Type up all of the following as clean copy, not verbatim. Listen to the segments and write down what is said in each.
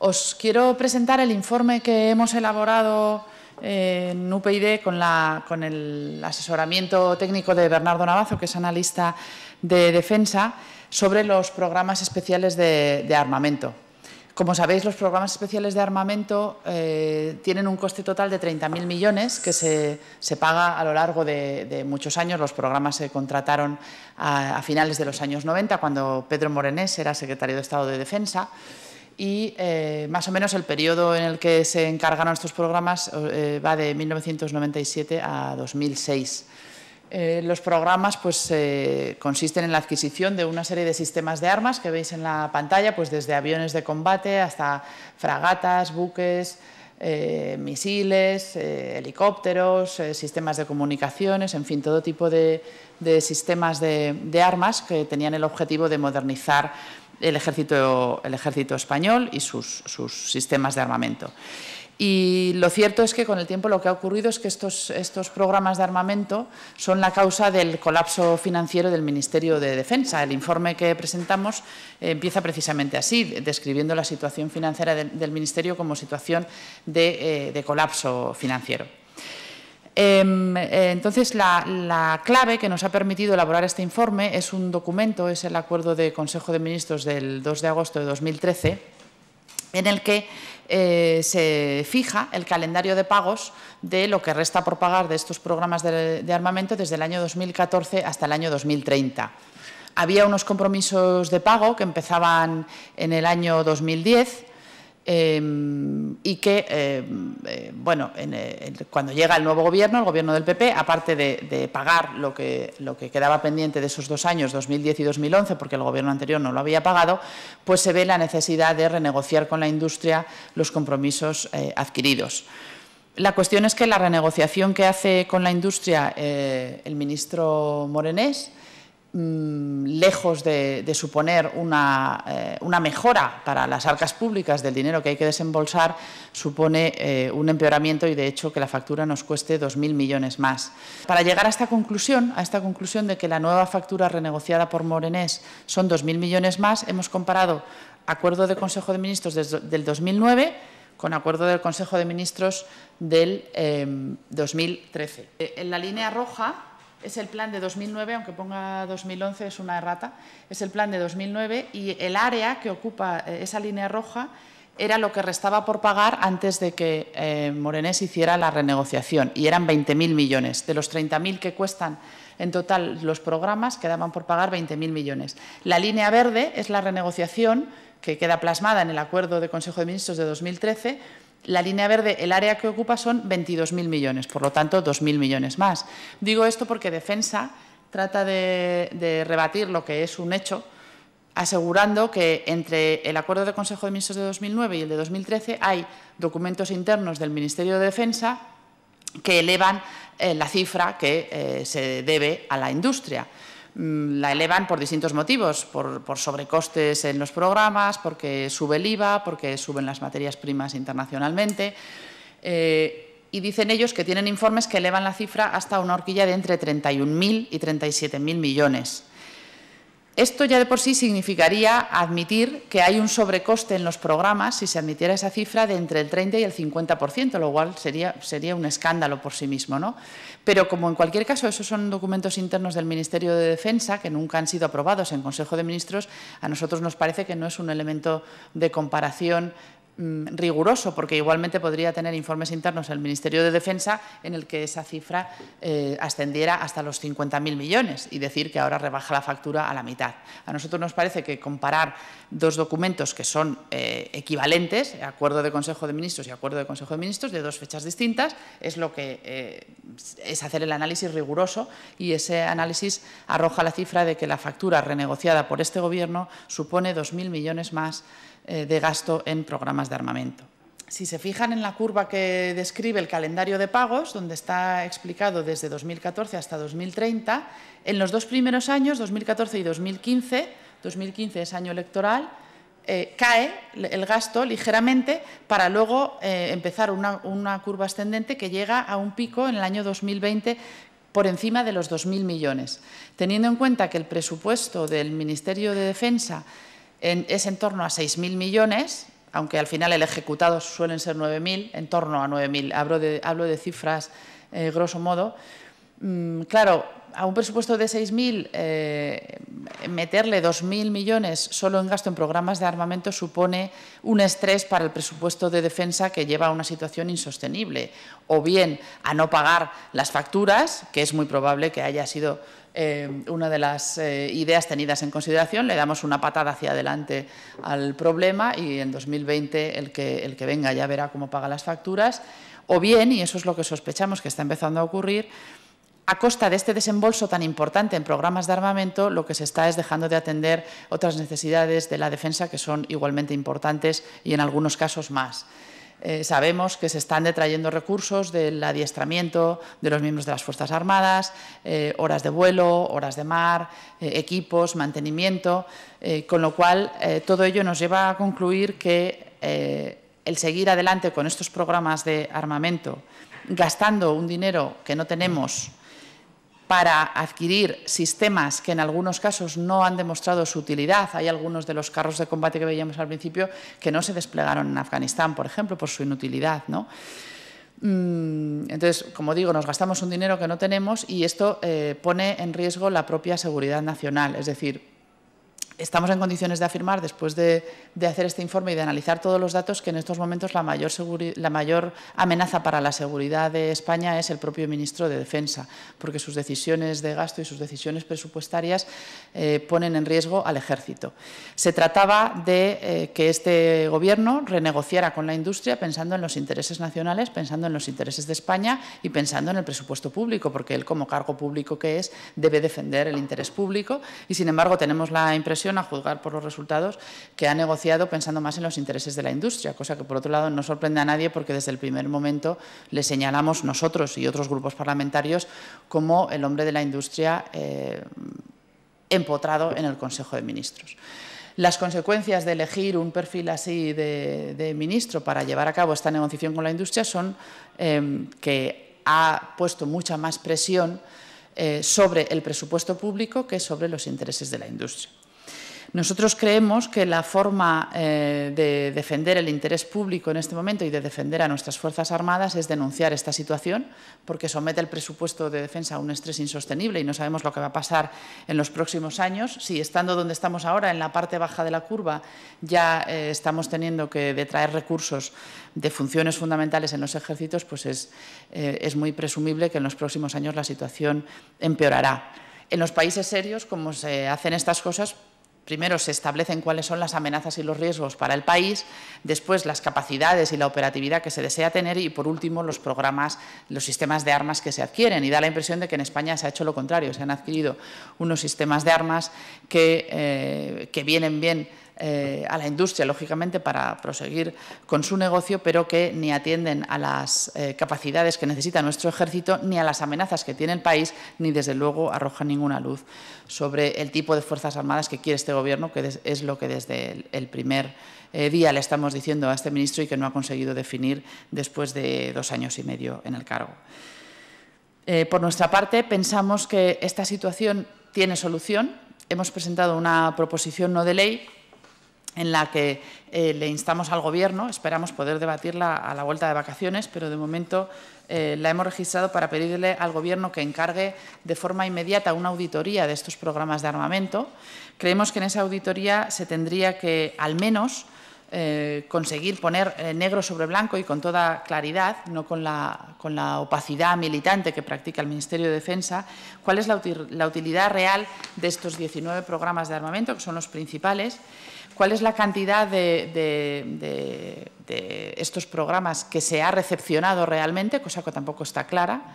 Os quiero presentar el informe que hemos elaborado en UPyD con el asesoramiento técnico de Bernardo Navazo, que es analista de defensa, sobre los programas especiales de armamento. Como sabéis, los programas especiales de armamento tienen un coste total de 30.000 millones que se paga a lo largo de muchos años. Los programas se contrataron a finales de los años 90, cuando Pedro Morenés era secretario de Estado de Defensa. Y más o menos el periodo en el que se encargaron estos programas va de 1997 a 2006. Los programas consisten en la adquisición de una serie de sistemas de armas que veis en la pantalla, pues desde aviones de combate hasta fragatas, buques, misiles, helicópteros, sistemas de comunicaciones, en fin, todo tipo de sistemas de armas que tenían el objetivo de modernizar el ejército español y sus sistemas de armamento. Y lo cierto es que con el tiempo lo que ha ocurrido es que estos programas de armamento son la causa del colapso financiero del Ministerio de Defensa. El informe que presentamos empieza precisamente así, describiendo la situación financiera del Ministerio como situación de colapso financiero. Entonces, la clave que nos ha permitido elaborar este informe es un documento, es el Acuerdo de Consejo de Ministros del 2 de agosto de 2013, en el que se fija el calendario de pagos de lo que resta por pagar de estos programas de armamento desde el año 2014 hasta el año 2030. Había unos compromisos de pago que empezaban en el año 2010 y que, cuando llega el nuevo gobierno, el gobierno del PP, aparte de pagar lo que quedaba pendiente de esos 2 años, 2010 y 2011, porque el gobierno anterior no lo había pagado, pues se ve la necesidad de renegociar con la industria los compromisos adquiridos. La cuestión es que la renegociación que hace con la industria el ministro Morenés, lejos de suponer una mejora para las arcas públicas del dinero que hay que desembolsar, supone un empeoramiento y, de hecho, que la factura nos cueste 2.000 millones más. Para llegar a esta conclusión de que la nueva factura renegociada por Morenés son 2.000 millones más, hemos comparado Acuerdo de Consejo de Ministros del 2009 con Acuerdo del Consejo de Ministros del 2013. En la línea roja es el plan de 2009, aunque ponga 2011 es una errata, es el plan de 2009 y el área que ocupa esa línea roja era lo que restaba por pagar antes de que Morenés hiciera la renegociación, y eran 20.000 millones. De los 30.000 que cuestan en total los programas, quedaban por pagar 20.000 millones. La línea verde es la renegociación que queda plasmada en el Acuerdo de Consejo de Ministros de 2013. La línea verde, el área que ocupa son 22.000 millones, por lo tanto 2.000 millones más. Digo esto porque Defensa trata de rebatir lo que es un hecho, asegurando que entre el Acuerdo de Consejo de Ministros de 2009 y el de 2013 hay documentos internos del Ministerio de Defensa que elevan la cifra que se debe a la industria. La elevan por distintos motivos, por sobrecostes en los programas, porque sube el IVA, porque suben las materias primas internacionalmente. Y dicen ellos que tienen informes que elevan la cifra hasta una horquilla de entre 31.000 y 37.000 millones. Esto ya de por sí significaría admitir que hay un sobrecoste en los programas si se admitiera esa cifra de entre el 30 y el 50%, lo cual sería un escándalo por sí mismo, ¿no? Pero como en cualquier caso esos son documentos internos del Ministerio de Defensa que nunca han sido aprobados en Consejo de Ministros, a nosotros nos parece que no es un elemento de comparación riguroso, porque igualmente podría tener informes internos el Ministerio de Defensa en el que esa cifra ascendiera hasta los 50.000 millones y decir que ahora rebaja la factura a la mitad. A nosotros nos parece que comparar dos documentos que son equivalentes, Acuerdo de Consejo de Ministros y Acuerdo de Consejo de Ministros, de dos fechas distintas, es lo que es hacer el análisis riguroso, y ese análisis arroja la cifra de que la factura renegociada por este Gobierno supone 2.000 millones más de gasto en programas de armamento. Si se fijan en la curva que describe el calendario de pagos, donde está explicado desde 2014 hasta 2030, en los 2 primeros años, 2014 y 2015, 2015 es año electoral, cae el gasto ligeramente para luego empezar una curva ascendente que llega a un pico en el año 2020 por encima de los 2.000 millones. Teniendo en cuenta que el presupuesto del Ministerio de Defensa es en torno a 6.000 millones, aunque al final el ejecutado suelen ser 9.000, en torno a 9.000. Hablo de cifras grosso modo. Claro, a un presupuesto de 6.000, meterle 2.000 millones solo en gasto en programas de armamento supone un estrés para el presupuesto de defensa que lleva a una situación insostenible, o bien a no pagar las facturas, que es muy probable que haya sido una de las ideas tenidas en consideración. Le damos una patada hacia adelante al problema y en 2020 el que venga ya verá cómo paga las facturas, o bien, y eso es lo que sospechamos que está empezando a ocurrir, a costa de este desembolso tan importante en programas de armamento, lo que se está es dejando de atender otras necesidades de la defensa que son igualmente importantes y en algunos casos más. Sabemos que se están detrayendo recursos del adiestramiento de los miembros de las Fuerzas Armadas, horas de vuelo, horas de mar, equipos, mantenimiento, con lo cual todo ello nos lleva a concluir que el seguir adelante con estos programas de armamento, gastando un dinero que no tenemos para adquirir sistemas que en algunos casos no han demostrado su utilidad. Hay algunos de los carros de combate que veíamos al principio que no se desplegaron en Afganistán, por ejemplo, por su inutilidad, ¿no? Entonces, como digo, nos gastamos un dinero que no tenemos y esto pone en riesgo la propia seguridad nacional. Es decir, estamos en condiciones de afirmar, después de hacer este informe y de analizar todos los datos, que en estos momentos la mayor amenaza para la seguridad de España es el propio ministro de Defensa, porque sus decisiones de gasto y sus decisiones presupuestarias ponen en riesgo al Ejército. Se trataba de que este Gobierno renegociara con la industria pensando en los intereses nacionales, pensando en los intereses de España y pensando en el presupuesto público, porque él, como cargo público que es, debe defender el interés público y, sin embargo, tenemos la impresión, a juzgar por los resultados, que ha negociado pensando más en los intereses de la industria, cosa que, por otro lado, no sorprende a nadie porque desde el primer momento le señalamos nosotros y otros grupos parlamentarios como el hombre de la industria empotrado en el Consejo de Ministros. Las consecuencias de elegir un perfil así de ministro para llevar a cabo esta negociación con la industria son que ha puesto mucha más presión sobre el presupuesto público que sobre los intereses de la industria. Nosotros creemos que la forma de defender el interés público en este momento y de defender a nuestras Fuerzas Armadas es denunciar esta situación, porque somete el presupuesto de defensa a un estrés insostenible y no sabemos lo que va a pasar en los próximos años. Si estando donde estamos ahora, en la parte baja de la curva, ya estamos teniendo que detraer recursos de funciones fundamentales en los ejércitos, pues es muy presumible que en los próximos años la situación empeorará. En los países serios, como se hacen estas cosas, primero se establecen cuáles son las amenazas y los riesgos para el país, después las capacidades y la operatividad que se desea tener y, por último, los programas, los sistemas de armas que se adquieren. Y da la impresión de que en España se ha hecho lo contrario, se han adquirido unos sistemas de armas que vienen bien a la industria, lógicamente, para proseguir con su negocio, pero que ni atienden a las capacidades que necesita nuestro ejército, ni a las amenazas que tiene el país, ni, desde luego, arrojan ninguna luz sobre el tipo de Fuerzas Armadas que quiere este Gobierno, que es lo que desde el primer día le estamos diciendo a este ministro y que no ha conseguido definir después de 2 años y medio en el cargo. Por nuestra parte, pensamos que esta situación tiene solución. Hemos presentado una proposición no de ley en la que le instamos al Gobierno, esperamos poder debatirla a la vuelta de vacaciones, pero de momento la hemos registrado para pedirle al Gobierno que encargue de forma inmediata una auditoría de estos programas de armamento. Creemos que en esa auditoría se tendría que, al menos, conseguir poner negro sobre blanco y con toda claridad, no con la opacidad militante que practica el Ministerio de Defensa, cuál es la utilidad real de estos 19 programas de armamento, que son los principales, cuál es la cantidad de estos programas que se ha recepcionado realmente, cosa que tampoco está clara,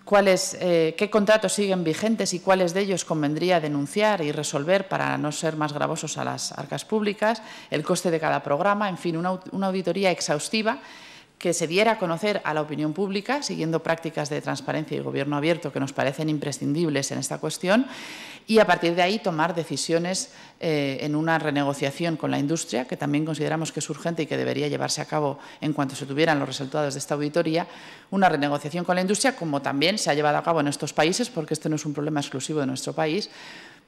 qué contratos siguen vigentes y cuáles de ellos convendría denunciar y resolver para no ser más gravosos a las arcas públicas, el coste de cada programa, en fin, una auditoría exhaustiva que se diera a conocer a la opinión pública, siguiendo prácticas de transparencia y gobierno abierto que nos parecen imprescindibles en esta cuestión, y a partir de ahí tomar decisiones en una renegociación con la industria, que también consideramos que es urgente y que debería llevarse a cabo en cuanto se tuvieran los resultados de esta auditoría, una renegociación con la industria, como también se ha llevado a cabo en estos países, porque este no es un problema exclusivo de nuestro país,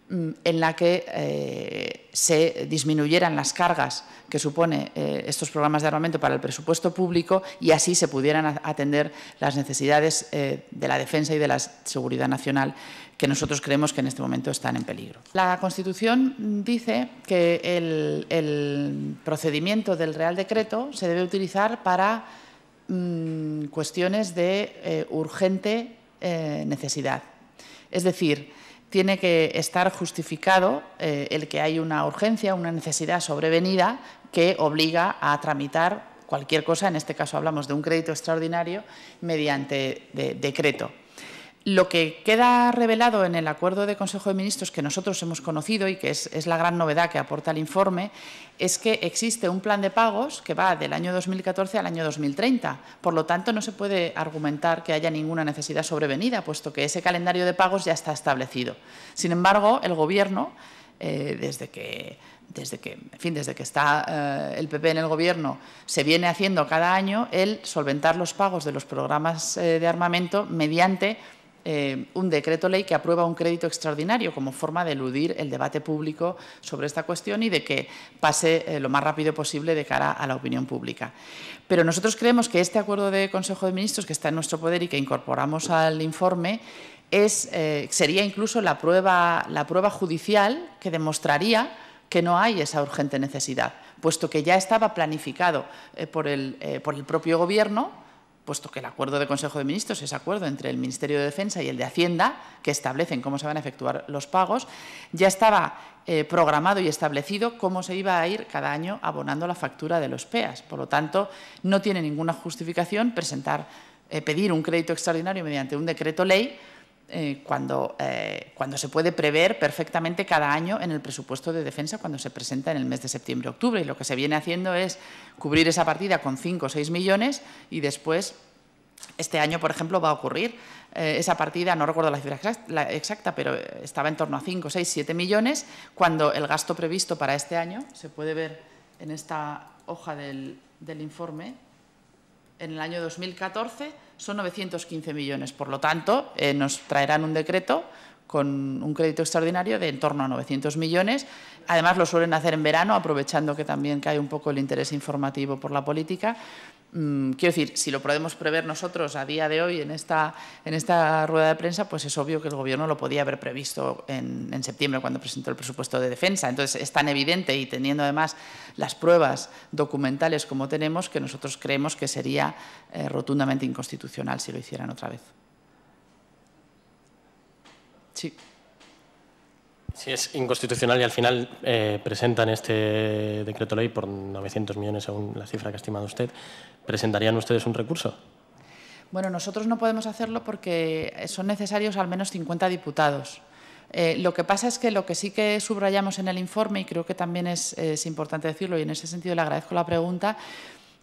en la que se disminuyeran las cargas que supone estos programas de armamento para el presupuesto público y así se pudieran atender las necesidades de la defensa y de la seguridad nacional que nosotros creemos que en este momento están en peligro. La Constitución dice que el procedimiento del Real Decreto se debe utilizar para cuestiones de urgente necesidad. Es decir, tiene que estar justificado el que hay una urgencia, una necesidad sobrevenida que obliga a tramitar cualquier cosa, en este caso hablamos de un crédito extraordinario, mediante decreto. Lo que queda revelado en el acuerdo de Consejo de Ministros que nosotros hemos conocido y que es la gran novedad que aporta el informe es que existe un plan de pagos que va del año 2014 al año 2030. Por lo tanto, no se puede argumentar que haya ninguna necesidad sobrevenida, puesto que ese calendario de pagos ya está establecido. Sin embargo, el Gobierno, desde que está el PP en el Gobierno, se viene haciendo cada año el solventar los pagos de los programas de armamento mediante un decreto ley que aprueba un crédito extraordinario como forma de eludir el debate público sobre esta cuestión y de que pase lo más rápido posible de cara a la opinión pública. Pero nosotros creemos que este acuerdo de Consejo de Ministros que está en nuestro poder y que incorporamos al informe sería incluso la prueba judicial que demostraría que no hay esa urgente necesidad, puesto que ya estaba planificado por el propio Gobierno, puesto que el acuerdo de Consejo de Ministros es acuerdo entre el Ministerio de Defensa y el de Hacienda, que establecen cómo se van a efectuar los pagos, ya estaba programado y establecido cómo se iba a ir cada año abonando la factura de los PEAs. Por lo tanto, no tiene ninguna justificación pedir un crédito extraordinario mediante un decreto ley cuando se puede prever perfectamente cada año en el presupuesto de defensa cuando se presenta en el mes de septiembre-octubre. Y lo que se viene haciendo es cubrir esa partida con 5 o 6 millones y después, este año, por ejemplo, va a ocurrir esa partida, no recuerdo la cifra exacta, pero estaba en torno a 5, 6, 7 millones, cuando el gasto previsto para este año, se puede ver en esta hoja del informe, en el año 2014 son 915 millones. Por lo tanto, nos traerán un decreto con un crédito extraordinario de en torno a 900 millones. Además, lo suelen hacer en verano, aprovechando que también cae un poco el interés informativo por la política. Quiero decir, si lo podemos prever nosotros a día de hoy en esta rueda de prensa, pues es obvio que el Gobierno lo podía haber previsto en septiembre cuando presentó el presupuesto de defensa. Entonces, es tan evidente y teniendo además las pruebas documentales como tenemos que nosotros creemos que sería rotundamente inconstitucional si lo hicieran otra vez. Sí. Si es inconstitucional y al final presentan este decreto ley por 900 millones, según la cifra que ha estimado usted, ¿presentarían ustedes un recurso? Bueno, nosotros no podemos hacerlo porque son necesarios al menos 50 diputados. Lo que pasa es que lo que sí que subrayamos en el informe, y creo que también es importante decirlo, y en ese sentido le agradezco la pregunta,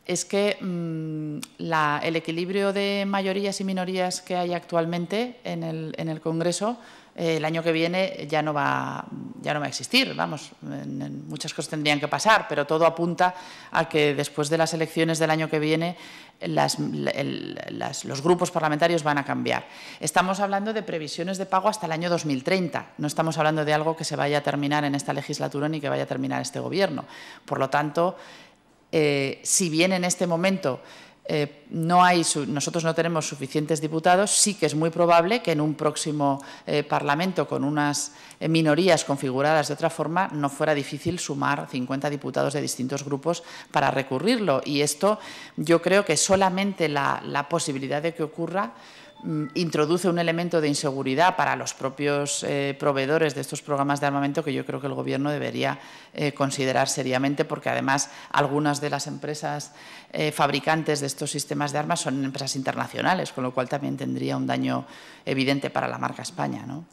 es que el equilibrio de mayorías y minorías que hay actualmente en el Congreso el año que viene ya no va a existir. Vamos, muchas cosas tendrían que pasar, pero todo apunta a que después de las elecciones del año que viene los grupos parlamentarios van a cambiar. Estamos hablando de previsiones de pago hasta el año 2030. No estamos hablando de algo que se vaya a terminar en esta legislatura ni que vaya a terminar este Gobierno. Por lo tanto, si bien en este momento nosotros no tenemos suficientes diputados, sí que es muy probable que en un próximo Parlamento con unas minorías configuradas de otra forma no fuera difícil sumar 50 diputados de distintos grupos para recurrirlo. Y esto yo creo que solamente la posibilidad de que ocurra introduce un elemento de inseguridad para los propios proveedores de estos programas de armamento que yo creo que el Gobierno debería considerar seriamente, porque además algunas de las empresas fabricantes de estos sistemas de armas son empresas internacionales, con lo cual también tendría un daño evidente para la marca España, ¿no?